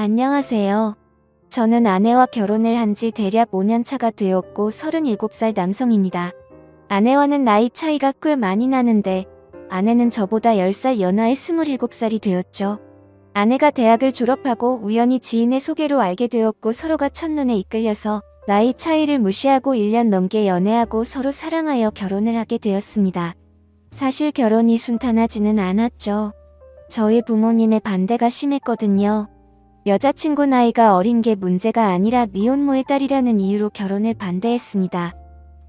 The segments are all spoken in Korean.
안녕하세요. 저는 아내와 결혼을 한 지 대략 5년 차가 되었고 37살 남성입니다. 아내와는 나이 차이가 꽤 많이 나는데 아내는 저보다 10살 연하의 27살이 되었죠. 아내가 대학을 졸업하고 우연히 지인의 소개로 알게 되었고 서로가 첫눈에 이끌려서 나이 차이를 무시하고 1년 넘게 연애하고 서로 사랑하여 결혼을 하게 되었습니다. 사실 결혼이 순탄하지는 않았죠. 저희 부모님의 반대가 심했거든요. 여자친구 나이가 어린 게 문제가 아니라 미혼모의 딸이라는 이유로 결혼을 반대했습니다.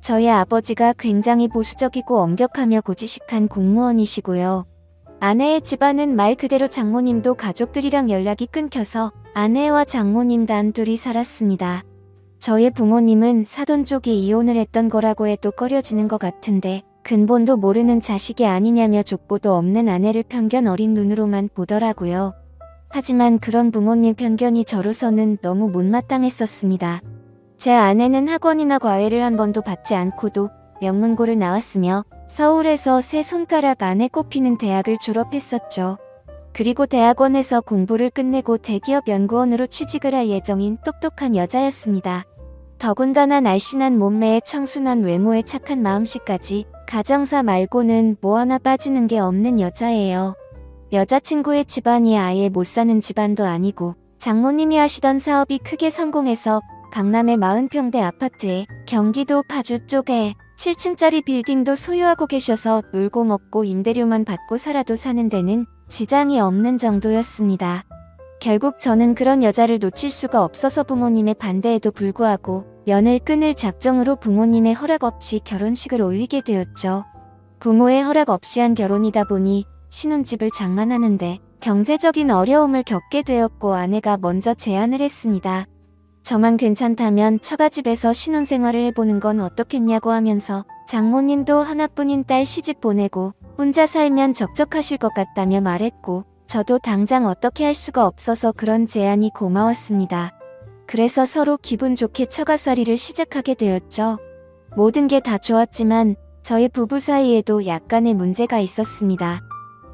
저희 아버지가 굉장히 보수적이고 엄격하며 고지식한 공무원이시고요. 아내의 집안은 말 그대로 장모님도 가족들이랑 연락이 끊겨서 아내와 장모님 단둘이 살았습니다. 저희 부모님은 사돈 쪽이 이혼을 했던 거라고 해도 꺼려지는 것 같은데 근본도 모르는 자식이 아니냐며 족보도 없는 아내를 편견 어린 눈으로만 보더라고요. 하지만 그런 부모님 편견이 저로서는 너무 못마땅했었습니다. 제 아내는 학원이나 과외를 한 번도 받지 않고도 명문고를 나왔으며 서울에서 세 손가락 안에 꼽히는 대학을 졸업했었죠. 그리고 대학원에서 공부를 끝내고 대기업 연구원으로 취직을 할 예정인 똑똑한 여자였습니다. 더군다나 날씬한 몸매에 청순한 외모에 착한 마음씨까지 가정사 말고는 뭐 하나 빠지는 게 없는 여자예요. 여자친구의 집안이 아예 못 사는 집안도 아니고 장모님이 하시던 사업이 크게 성공해서 강남의 40평대 아파트에 경기도 파주 쪽에 7층짜리 빌딩도 소유하고 계셔서 놀고 먹고 임대료만 받고 살아도 사는 데는 지장이 없는 정도였습니다. 결국 저는 그런 여자를 놓칠 수가 없어서 부모님의 반대에도 불구하고 연을 끊을 작정으로 부모님의 허락 없이 결혼식을 올리게 되었죠. 부모의 허락 없이 한 결혼이다 보니 신혼집을 장만하는데 경제적인 어려움을 겪게 되었고 아내가 먼저 제안을 했습니다. 저만 괜찮다면 처가집에서 신혼생활을 해보는 건 어떻겠냐고 하면서 장모님도 하나뿐인 딸 시집 보내고 혼자 살면 적적하실 것 같다며 말했고 저도 당장 어떻게 할 수가 없어서 그런 제안이 고마웠습니다. 그래서 서로 기분 좋게 처가살이를 시작하게 되었죠. 모든 게 다 좋았지만 저희 부부 사이에도 약간의 문제가 있었습니다.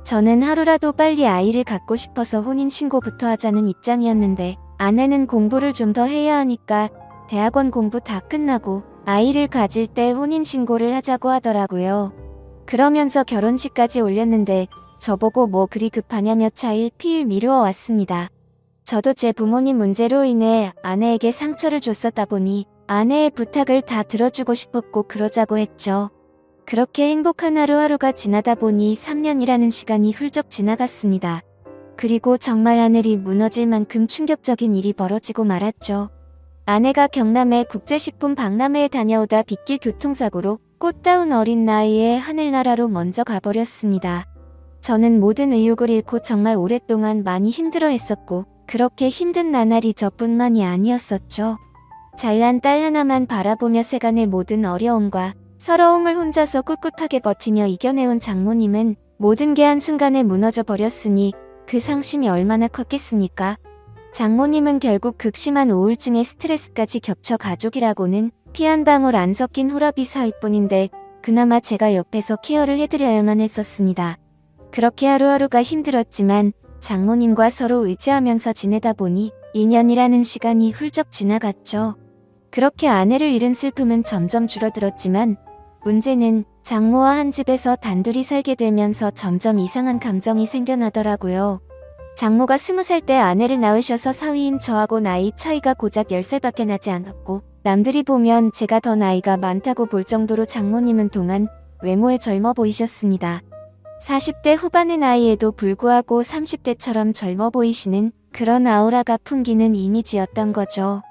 저는 하루라도 빨리 아이를 갖고 싶어서 혼인신고부터 하자는 입장이었는데 아내는 공부를 좀 더 해야 하니까 대학원 공부 다 끝나고 아이를 가질 때 혼인신고를 하자고 하더라고요. 그러면서 결혼식까지 올렸는데 저보고 뭐 그리 급하냐며 차일피일 미루어 왔습니다. 저도 제 부모님 문제로 인해 아내에게 상처를 줬었다 보니 아내의 부탁을 다 들어주고 싶었고 그러자고 했죠. 그렇게 행복한 하루하루가 지나다 보니 3년이라는 시간이 훌쩍 지나갔습니다. 그리고 정말 하늘이 무너질 만큼 충격적인 일이 벌어지고 말았죠. 아내가 경남의 국제식품 박람회에 다녀오다 빗길 교통사고로 꽃다운 어린 나이에 하늘나라로 먼저 가버렸습니다. 저는 모든 의욕을 잃고 정말 오랫동안 많이 힘들어했었고 그렇게 힘든 나날이 저뿐만이 아니었었죠. 잘난 딸 하나만 바라보며 세간의 모든 어려움과 서러움을 혼자서 꿋꿋하게 버티며 이겨내온 장모님은 모든 게 한순간에 무너져 버렸으니 그 상심이 얼마나 컸겠습니까? 장모님은 결국 극심한 우울증에 스트레스까지 겹쳐 가족이라고는 피 한 방울 안 섞인 호라비 사일 뿐인데 그나마 제가 옆에서 케어를 해드려야만 했었습니다. 그렇게 하루하루가 힘들었지만 장모님과 서로 의지하면서 지내다 보니 2년이라는 시간이 훌쩍 지나갔죠. 그렇게 아내를 잃은 슬픔은 점점 줄어들었지만 문제는 장모와 한 집에서 단둘이 살게 되면서 점점 이상한 감정이 생겨나더라고요. 장모가 20살 때 아내를 낳으셔서 사위인 저하고 나이 차이가 고작 10살밖에 나지 않았고 남들이 보면 제가 더 나이가 많다고 볼 정도로 장모님은 동안 외모에 젊어 보이셨습니다. 40대 후반의 나이에도 불구하고 30대처럼 젊어 보이시는 그런 아우라가 풍기는 이미지였던 거죠.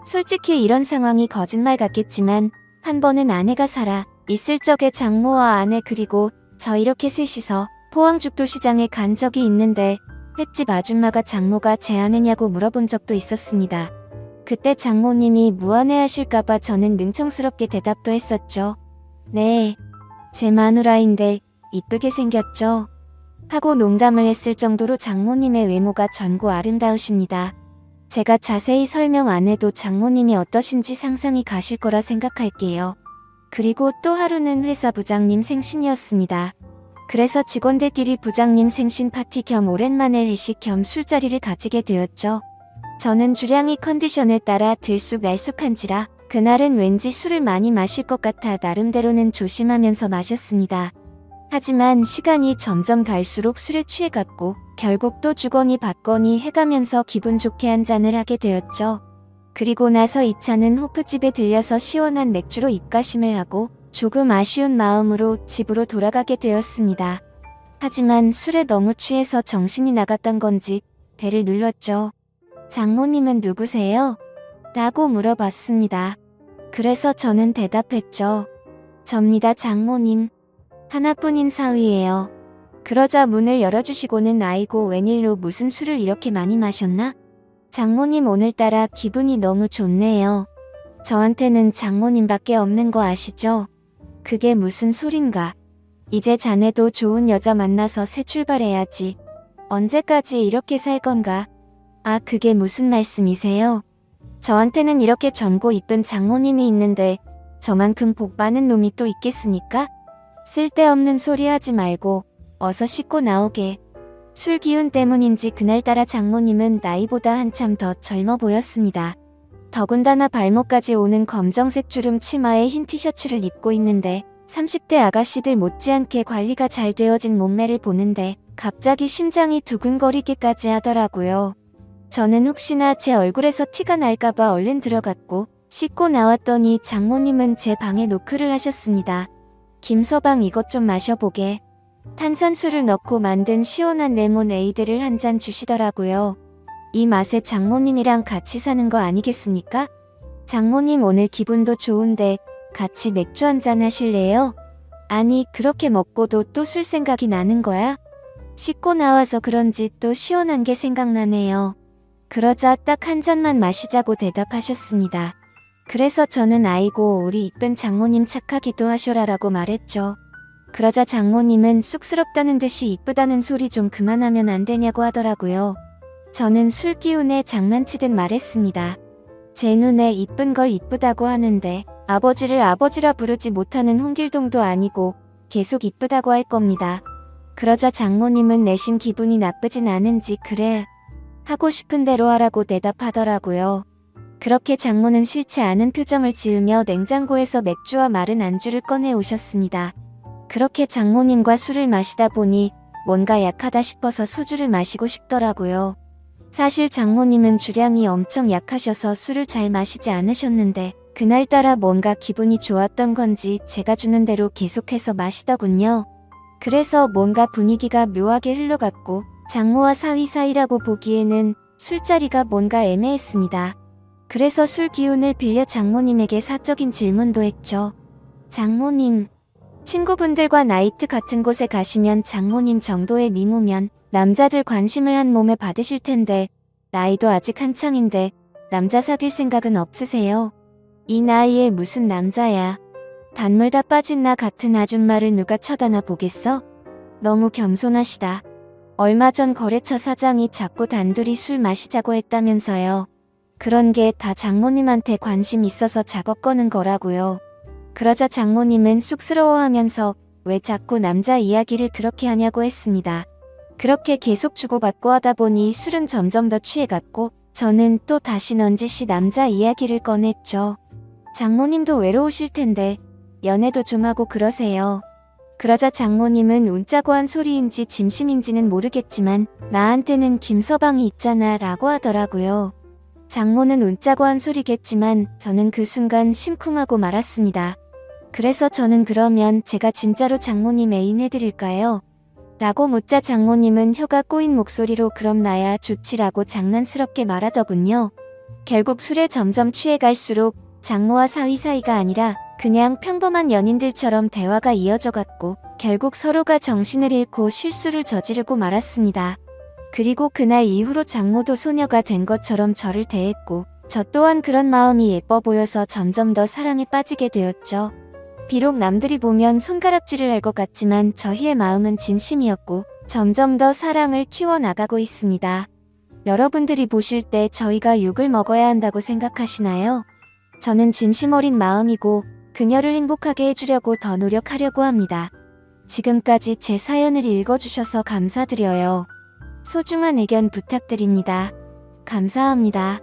솔직히 이런 상황이 거짓말 같겠지만 한 번은 아내가 살아 있을 적에 장모와 아내 그리고 저 이렇게 셋이서 포항죽도시장에 간 적이 있는데 횟집 아줌마가 장모가 제 아내냐고 물어본 적도 있었습니다. 그때 장모님이 무안해하실까봐 저는 능청스럽게 대답도 했었죠. 네, 제 마누라인데 이쁘게 생겼죠? 하고 농담을 했을 정도로 장모님의 외모가 젊고 아름다우십니다. 제가 자세히 설명 안 해도 장모님이 어떠신지 상상이 가실 거라 생각할게요. 그리고 또 하루는 회사 부장님 생신이었습니다. 그래서 직원들끼리 부장님 생신 파티 겸 오랜만에 회식 겸 술자리를 가지게 되었죠. 저는 주량이 컨디션에 따라 들쑥날쑥한지라 그날은 왠지 술을 많이 마실 것 같아 나름대로는 조심하면서 마셨습니다. 하지만 시간이 점점 갈수록 술에 취해갔고 결국 또 주거니 받거니 해가면서 기분 좋게 한 잔을 하게 되었죠. 그리고 나서 2차는 호프집에 들려서 시원한 맥주로 입가심을 하고 조금 아쉬운 마음으로 집으로 돌아가게 되었습니다. 하지만 술에 너무 취해서 정신이 나갔던 건지 배를 눌렀죠. 장모님은 누구세요? 라고 물어봤습니다. 그래서 저는 대답했죠. 접니다 장모님. 하나뿐인 사위예요. 그러자 문을 열어주시고는 아이고 웬일로 무슨 술을 이렇게 많이 마셨나? 장모님 오늘따라 기분이 너무 좋네요. 저한테는 장모님밖에 없는 거 아시죠? 그게 무슨 소린가? 이제 자네도 좋은 여자 만나서 새 출발해야지. 언제까지 이렇게 살 건가? 아 그게 무슨 말씀이세요? 저한테는 이렇게 젊고 이쁜 장모님이 있는데 저만큼 복 많은 놈이 또 있겠습니까? 쓸데없는 소리 하지 말고 어서 씻고 나오게. 술 기운 때문인지 그날따라 장모님은 나이보다 한참 더 젊어 보였습니다. 더군다나 발목까지 오는 검정색 주름 치마에 흰 티셔츠를 입고 있는데 30대 아가씨들 못지않게 관리가 잘 되어진 몸매를 보는데 갑자기 심장이 두근거리기까지 하더라고요. 저는 혹시나 제 얼굴에서 티가 날까봐 얼른 들어갔고 씻고 나왔더니 장모님은 제 방에 노크를 하셨습니다. 김서방 이것 좀 마셔보게. 탄산수를 넣고 만든 시원한 레모네이드를 한 잔 주시더라고요. 이 맛에 장모님이랑 같이 사는 거 아니겠습니까? 장모님 오늘 기분도 좋은데 같이 맥주 한 잔 하실래요? 아니 그렇게 먹고도 또 술 생각이 나는 거야? 씻고 나와서 그런지 또 시원한 게 생각나네요. 그러자 딱 한 잔만 마시자고 대답하셨습니다. 그래서 저는 아이고 우리 이쁜 장모님 착하기도 하셔라라고 말했죠. 그러자 장모님은 쑥스럽다는 듯이 이쁘다는 소리 좀 그만하면 안 되냐고 하더라고요. 저는 술 기운에 장난치듯 말했습니다. 제 눈에 이쁜 걸 이쁘다고 하는데 아버지를 아버지라 부르지 못하는 홍길동도 아니고 계속 이쁘다고 할 겁니다. 그러자 장모님은 내심 기분이 나쁘진 않은지 그래 하고 싶은 대로 하라고 대답하더라고요. 그렇게 장모는 싫지 않은 표정을 지으며 냉장고에서 맥주와 마른 안주를 꺼내 오셨습니다. 그렇게 장모님과 술을 마시다 보니 뭔가 약하다 싶어서 소주를 마시고 싶더라고요. 사실 장모님은 주량이 엄청 약하셔서 술을 잘 마시지 않으셨는데 그날따라 뭔가 기분이 좋았던 건지 제가 주는 대로 계속해서 마시더군요. 그래서 뭔가 분위기가 묘하게 흘러갔고 장모와 사위 사이라고 보기에는 술자리가 뭔가 애매했습니다. 그래서 술 기운을 빌려 장모님에게 사적인 질문도 했죠. 장모님, 친구분들과 나이트 같은 곳에 가시면 장모님 정도의 미모면 남자들 관심을 한 몸에 받으실 텐데 나이도 아직 한창인데 남자 사귈 생각은 없으세요? 이 나이에 무슨 남자야. 단물 다 빠진 나 같은 아줌마를 누가 쳐다나 보겠어? 너무 겸손하시다. 얼마 전 거래처 사장이 자꾸 단둘이 술 마시자고 했다면서요. 그런 게 다 장모님한테 관심 있어서 작업 거는 거라고요. 그러자 장모님은 쑥스러워하면서 왜 자꾸 남자 이야기를 그렇게 하냐고 했습니다. 그렇게 계속 주고받고 하다 보니 술은 점점 더 취해갔고 저는 또 다시 넌지시 남자 이야기를 꺼냈죠. 장모님도 외로우실 텐데 연애도 좀 하고 그러세요. 그러자 장모님은 웃자고 한 소리인지 진심인지는 모르겠지만 나한테는 김서방이 있잖아 라고 하더라고요. 장모는 웃자고 한 소리겠지만 저는 그 순간 심쿵하고 말았습니다. 그래서 저는 그러면 제가 진짜로 장모님 애인 해드릴까요? 라고 묻자 장모님은 혀가 꼬인 목소리로 그럼 나야 좋지라고 장난스럽게 말하더군요. 결국 술에 점점 취해갈수록 장모와 사위 사이가 아니라 그냥 평범한 연인들처럼 대화가 이어져갔고 결국 서로가 정신을 잃고 실수를 저지르고 말았습니다. 그리고 그날 이후로 장모도 소녀가 된 것처럼 저를 대했고 저 또한 그런 마음이 예뻐 보여서 점점 더 사랑에 빠지게 되었죠. 비록 남들이 보면 손가락질을 할 것 같지만 저희의 마음은 진심이었고 점점 더 사랑을 키워나가고 있습니다. 여러분들이 보실 때 저희가 욕을 먹어야 한다고 생각하시나요? 저는 진심 어린 마음이고 그녀를 행복하게 해주려고 더 노력하려고 합니다. 지금까지 제 사연을 읽어주셔서 감사드려요. 소중한 의견 부탁드립니다. 감사합니다.